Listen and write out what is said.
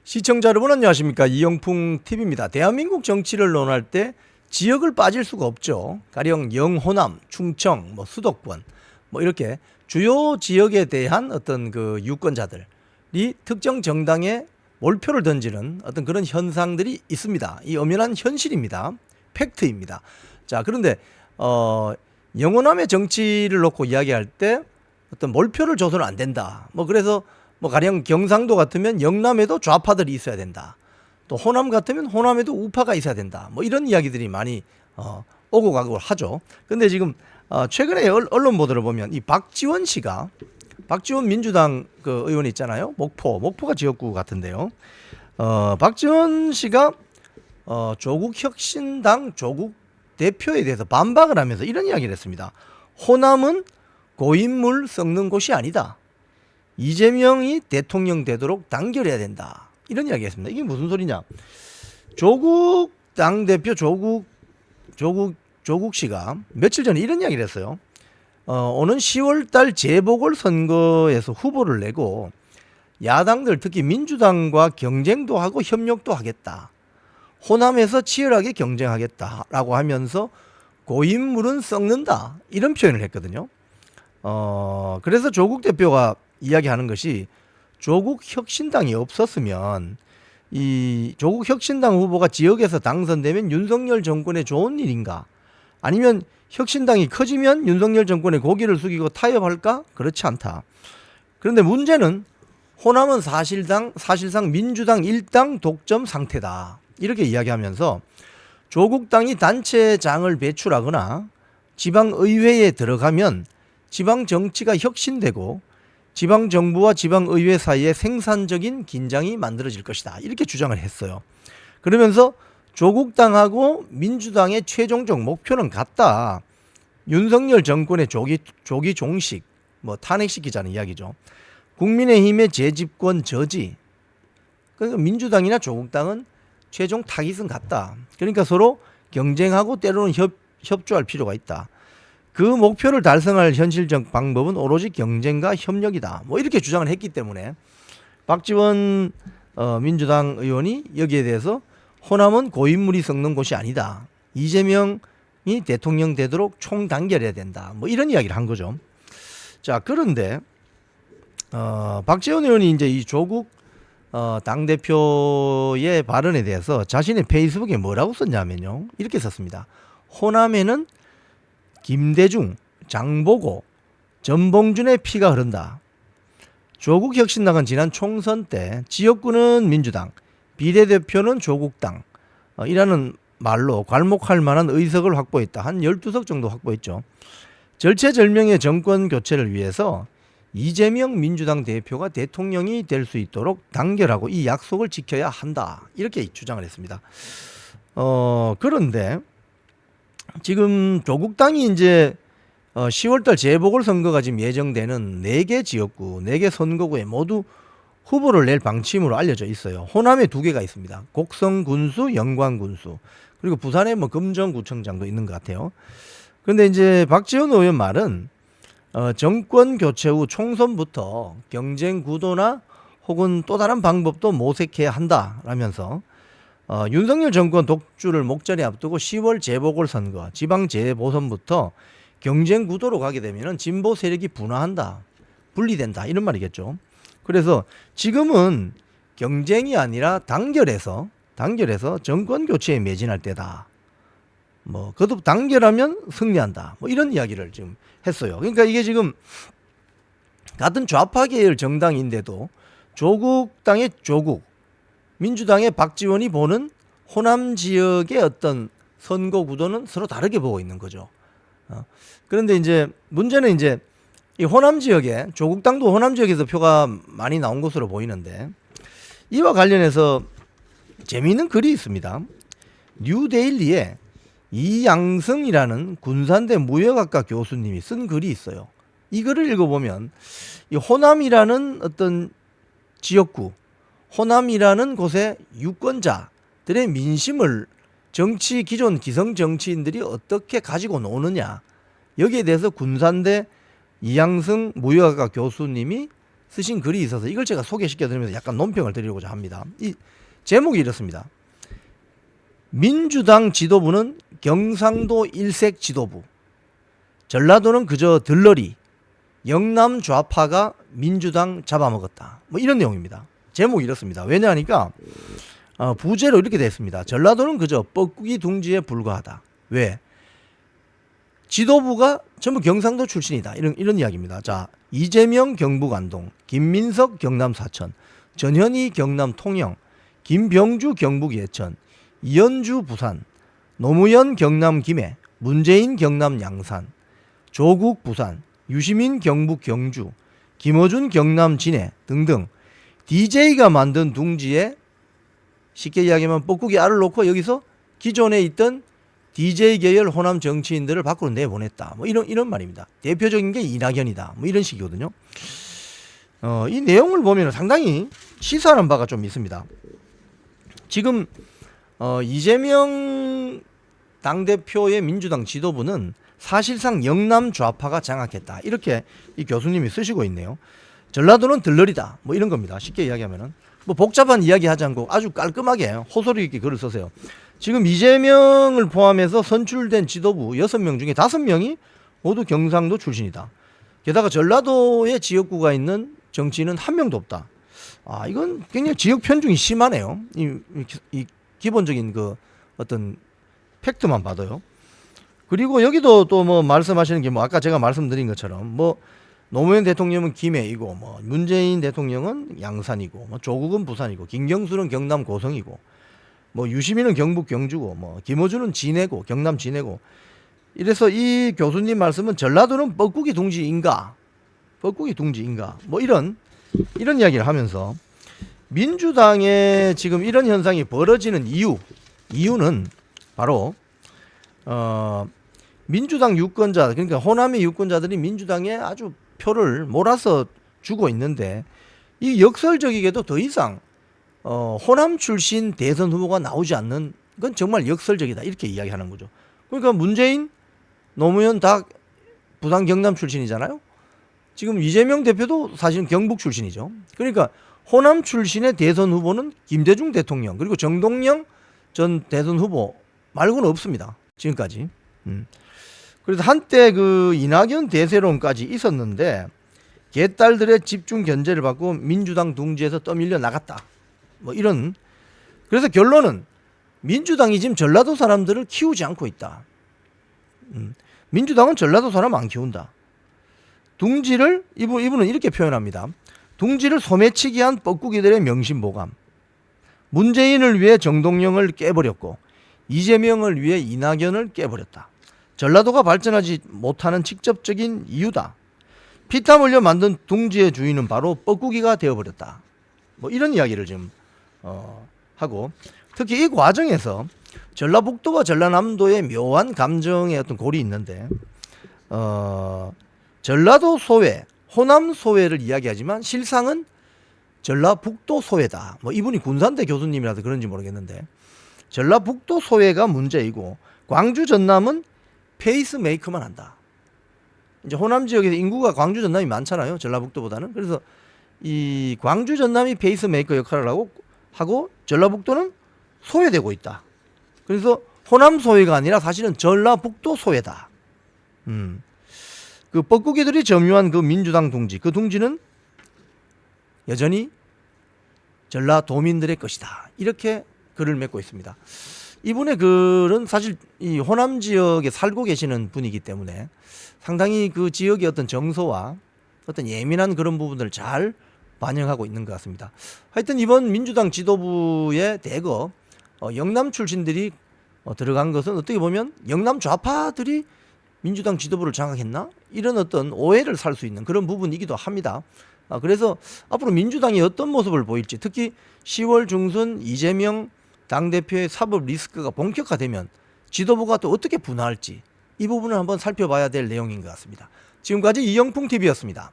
시청자 여러분 안녕하십니까. 이영풍 TV입니다. 대한민국 정치를 논할 때 지역을 빠질 수가 없죠. 가령 영호남, 충청, 수도권 이렇게 주요 지역에 대한 어떤 그 유권자들이 특정 정당에 몰표를 던지는 어떤 그런 현상들이 있습니다. 이 엄연한 현실입니다. 팩트입니다. 자, 그런데 영호남의 정치를 놓고 이야기할 때 어떤 몰표를 줘서는 안 된다. 그래서 가령 경상도 같으면 영남에도 좌파들이 있어야 된다. 또 호남 같으면 호남에도 우파가 있어야 된다. 이런 이야기들이 많이 오고 가고 하죠. 근데 지금 최근에 언론 보도를 보면 이 박지원 씨가, 박지원 민주당 그 의원 있잖아요. 목포가 지역구 같은데요. 박지원 씨가 조국 혁신당 조국 대표에 대해서 반박을 하면서 이런 이야기를 했습니다. 호남은 고인물 썩는 곳이 아니다. 이재명이 대통령 되도록 단결해야 된다. 이런 이야기 했습니다. 이게 무슨 소리냐? 조국 당대표 조국 씨가 며칠 전에 이런 이야기를 했어요. 오는 10월 달 재보궐선거에서 후보를 내고 야당들 특히 민주당과 경쟁도 하고 협력도 하겠다. 호남에서 치열하게 경쟁하겠다라고 하면서 고인물은 썩는다. 이런 표현을 했거든요. 그래서 조국 대표가 이야기하는 것이 조국 혁신당이 없었으면 이 조국 혁신당 후보가 지역에서 당선되면 윤석열 정권에 좋은 일인가? 아니면 혁신당이 커지면 윤석열 정권의 고개를 숙이고 타협할까? 그렇지 않다. 그런데 문제는 호남은 사실상 민주당 일당 독점 상태다. 이렇게 이야기하면서 조국당이 단체장을 배출하거나 지방의회에 들어가면 지방정치가 혁신되고 지방정부와 지방의회 사이에 생산적인 긴장이 만들어질 것이다. 이렇게 주장을 했어요. 그러면서 조국당하고 민주당의 최종적 목표는 같다. 윤석열 정권의 조기 종식, 탄핵시키자는 이야기죠. 국민의힘의 재집권 저지. 그러니까 민주당이나 조국당은 최종 타깃은 같다. 그러니까 서로 경쟁하고 때로는 협조할 필요가 있다. 그 목표를 달성할 현실적 방법은 오로지 경쟁과 협력이다. 이렇게 주장을 했기 때문에 박지원 민주당 의원이 여기에 대해서 호남은 고인물이 썩는 곳이 아니다. 이재명이 대통령 되도록 총단결해야 된다. 이런 이야기를 한 거죠. 자, 그런데 박지원 의원이 이제 이 조국 당대표의 발언에 대해서 자신의 페이스북에 뭐라고 썼냐면요. 이렇게 썼습니다. 호남에는 김대중, 장보고, 전봉준의 피가 흐른다. 조국 혁신당은 지난 총선 때 지역구는 민주당, 비례대표는 조국당 이라는 말로 괄목할 만한 의석을 확보했다. 한 12석 정도 확보했죠. 절체절명의 정권 교체를 위해서 이재명 민주당 대표가 대통령이 될 수 있도록 단결하고 이 약속을 지켜야 한다. 이렇게 주장을 했습니다. 그런데 지금 조국당이 이제 10월달 재보궐선거가 지금 예정되는 4개 지역구, 4개 선거구에 모두 후보를 낼 방침으로 알려져 있어요. 호남에 2개가 있습니다. 곡성군수, 영광군수, 그리고 부산에 금정구청장도 있는 것 같아요. 그런데 이제 박지원 의원 말은 정권 교체 후 총선부터 경쟁 구도나 혹은 또 다른 방법도 모색해야 한다라면서 윤석열 정권 독주를 목전에 앞두고 10월 재보궐선거, 지방 재보선부터 경쟁 구도로 가게 되면 진보 세력이 분화한다, 분리된다 이런 말이겠죠. 그래서 지금은 경쟁이 아니라 단결해서 정권 교체에 매진할 때다. 그것도 단결하면 승리한다. 이런 이야기를 지금 했어요. 그러니까 이게 지금 같은 좌파 계열 정당인데도 조국당의 조국, 민주당의 박지원이 보는 호남 지역의 어떤 선거 구도는 서로 다르게 보고 있는 거죠. 그런데 이제 문제는 이제 이 호남 지역에 조국당도 호남 지역에서 표가 많이 나온 것으로 보이는데 이와 관련해서 재미있는 글이 있습니다. 뉴데일리에 이양승이라는 군산대 무역학과 교수님이 쓴 글이 있어요. 이 글을 읽어보면 이 호남이라는 어떤 지역구, 호남이라는 곳의 유권자들의 민심을 기존 기성 정치인들이 어떻게 가지고 노느냐, 여기에 대해서 군산대 이양승 무역학과 교수님이 쓰신 글이 있어서 이걸 제가 소개시켜드리면서 약간 논평을 드리려고자 합니다. 이 제목이 이렇습니다. 민주당 지도부는 경상도 일색 지도부, 전라도는 그저 들러리, 영남 좌파가 민주당 잡아먹었다. 뭐 이런 내용입니다. 제목이 이렇습니다. 왜냐하니까 부제로 이렇게 됐습니다. 전라도는 그저 뻐꾸기 둥지에 불과하다. 왜? 지도부가 전부 경상도 출신이다. 이런 이야기입니다. 자, 이재명 경북 안동, 김민석 경남 사천, 전현희 경남 통영, 김병주 경북 예천, 이현주 부산, 노무현 경남 김해, 문재인 경남 양산, 조국 부산, 유시민 경북 경주, 김어준 경남 진해 등등 DJ가 만든 둥지에 쉽게 이야기하면 뻐꾸기 알을 놓고 여기서 기존에 있던 DJ 계열 호남 정치인들을 밖으로 내보냈다. 뭐 이런 말입니다. 대표적인 게 이낙연이다. 뭐 이런 식이거든요. 이 내용을 보면 상당히 시사하는 바가 좀 있습니다. 지금 이재명 당대표의 민주당 지도부는 사실상 영남 좌파가 장악했다. 이렇게 이 교수님이 쓰시고 있네요. 전라도는 들러리다. 뭐 이런 겁니다. 쉽게 이야기하면은. 뭐 복잡한 이야기 하지 않고 아주 깔끔하게 호소리 있게 글을 쓰세요. 지금 이재명을 포함해서 선출된 지도부 6명 중에 5명이 모두 경상도 출신이다. 게다가 전라도에 지역구가 있는 정치인은 한 명도 없다. 이건 굉장히 지역 편중이 심하네요. 이 기본적인 그 어떤 팩트만 봐도요. 그리고 여기도 또 뭐 말씀하시는 게 뭐 아까 제가 말씀드린 것처럼 뭐 노무현 대통령은 김해이고 뭐 문재인 대통령은 양산이고 뭐 조국은 부산이고 김경수는 경남 고성이고 뭐 유시민은 경북 경주고 뭐 김어준은 진해고 경남 진해고 이래서 이 교수님 말씀은 전라도는 뻐꾸기 둥지인가 뭐 이런 이야기를 하면서 민주당에 지금 이런 현상이 벌어지는 이유는 바로 민주당 유권자 그러니까 호남의 유권자들이 민주당에 아주 표를 몰아서 주고 있는데 이 역설적이게도 더 이상 호남 출신 대선 후보가 나오지 않는 건 정말 역설적이다 이렇게 이야기하는 거죠. 그러니까 문재인, 노무현 다 부산 경남 출신이잖아요. 지금 이재명 대표도 사실은 경북 출신이죠. 그러니까 호남 출신의 대선 후보는 김대중 대통령 그리고 정동영 전 대선 후보 말고는 없습니다. 지금까지. 그래서 한때 그 이낙연 대세론까지 있었는데 개딸들의 집중 견제를 받고 민주당 둥지에서 떠밀려 나갔다. 뭐 이런. 그래서 결론은 민주당이 지금 전라도 사람들을 키우지 않고 있다. 민주당은 전라도 사람 안 키운다. 둥지를 이분은 이렇게 표현합니다. 둥지를 소매치기 한 뻐꾸기들의 명심보감. 문재인을 위해 정동영을 깨버렸고 이재명을 위해 이낙연을 깨버렸다. 전라도가 발전하지 못하는 직접적인 이유다. 피땀 흘려 만든 둥지의 주인은 바로 뻐꾸기가 되어버렸다. 뭐 이런 이야기를 지금 하고 특히 이 과정에서 전라북도와 전라남도의 묘한 감정의 어떤 골이 있는데 전라도 소외, 호남 소외를 이야기하지만 실상은 전라북도 소외다. 뭐 이분이 군산대 교수님이라서 그런지 모르겠는데 전라북도 소외가 문제이고 광주 전남은 페이스메이커만 한다. 이제 호남 지역에서 인구가 광주 전남이 많잖아요. 전라북도보다는. 그래서 이 광주 전남이 페이스메이커 역할을 하고 전라북도는 소외되고 있다. 그래서 호남 소외가 아니라 사실은 전라북도 소외다. 그 뻐꾸기들이 점유한 그 민주당 둥지, 그 둥지는 여전히 전라도민들의 것이다. 이렇게 글을 맺고 있습니다. 이분의 글은 사실 이 호남 지역에 살고 계시는 분이기 때문에 상당히 그 지역의 어떤 정서와 어떤 예민한 그런 부분들을 잘 반영하고 있는 것 같습니다. 하여튼 이번 민주당 지도부에 대거 영남 출신들이 들어간 것은 어떻게 보면 영남 좌파들이 민주당 지도부를 장악했나? 이런 어떤 오해를 살 수 있는 그런 부분이기도 합니다. 그래서 앞으로 민주당이 어떤 모습을 보일지 특히 10월 중순 이재명 당대표의 사법 리스크가 본격화되면 지도부가 또 어떻게 분화할지 이 부분을 한번 살펴봐야 될 내용인 것 같습니다. 지금까지 이영풍TV였습니다.